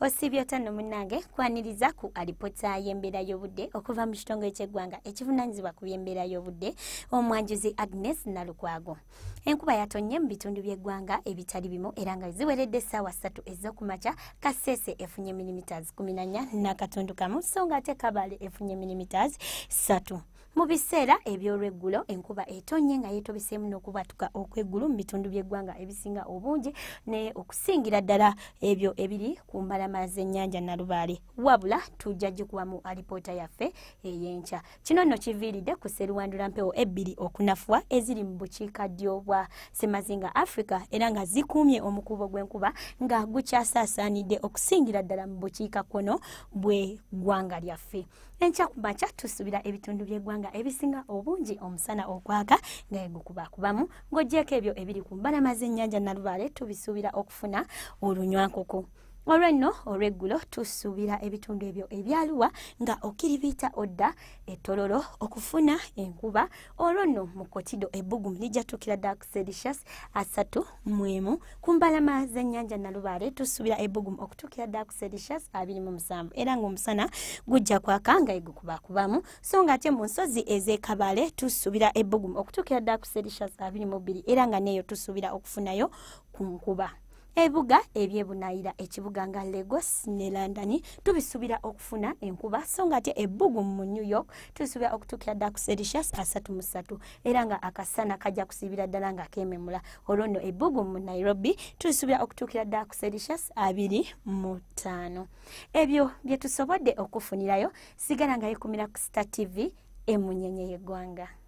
Osibyo tano munange kwaniriza ku alipota y'embeera y'obudde okuva mu kitongole ky'eggwanga ekivunaanyizibwa ku by'embeera y'obudde omwanjuzi Agnes Nalukwago. Enkuba yatonye mu bitundu by'eggwanga ebitali bimu era nga ziweredde essaawa 3 ez'okumakya. Kasese efunye millimeters 14 n'akatundu kamu so nga ate Kabale efunye millimeters 3. Mu biseera eby'olweggulo enkuba etonye nga yeetobeseemu n'okubatuka okw'eggulu mu bitundu by'eggwanga ebisinga obungi ne okusingira ddala ebyo ebiri ku mbalama z'ennyanja Nalubaale. Wabula tujja gikuba mu alipoota yaffe ey'enkya. Kino nno kiviiridde ku sseruwandula mpewo ebbiri okunafuwa eziri mu bukiikaddyo bwa Ssemazinga Africa era nga zikuumye omukuubo gw'enkuba nga gukyasaasaanidde okusingira ddala mu bukiikakkono bw'eggwanga lyaffe. Enkya ku makya tusuubira ebitundu by'eggwanga ebisinga obungi omusana okwaka nga gukubakubamu ng'oggyeko ebyo ebiri ku mbalama z'ennyanja Nalubaale tubisuubira okufuna olunywankoko. Olwenno olweggulo tusuubira ebitundu ebyo ebyaluwa nga okiribita odda ettololo okufuna enkuba. Olwenno mu Kotido ebbugumu lijja tukira ddala ku Celsius 31 ku mbalama z'ennyanja Nalubaale tusuubira ebbugumu okutukira ddala ku Celsius 27 era ng'omusana gujja kwaka nga gukubakubamu so nga ate mu nsozi ez'e Kabale tusuubira ebbugumu okutukira ddala ku Celsius 22 era nga neeyo tusuubira okufunayo ku nkuba. Ebibuga eby'ebunaayira ekibuga nga Lagos ne London tubisuubira okufuna enkuba so nga ate ebbugumu mu New York tusuubira okutuukira ddala ku Celsius 33 era nga akasana kajja kusiibira ddala nga keememula. Olwo ebbugumu mu Nairobi tusuubira okutuukira ddala ku Celsius 25. Ebyo bye tusobodde okufunirayo sigala nga yekumira ku Star TV emunyenye y'eggwanga.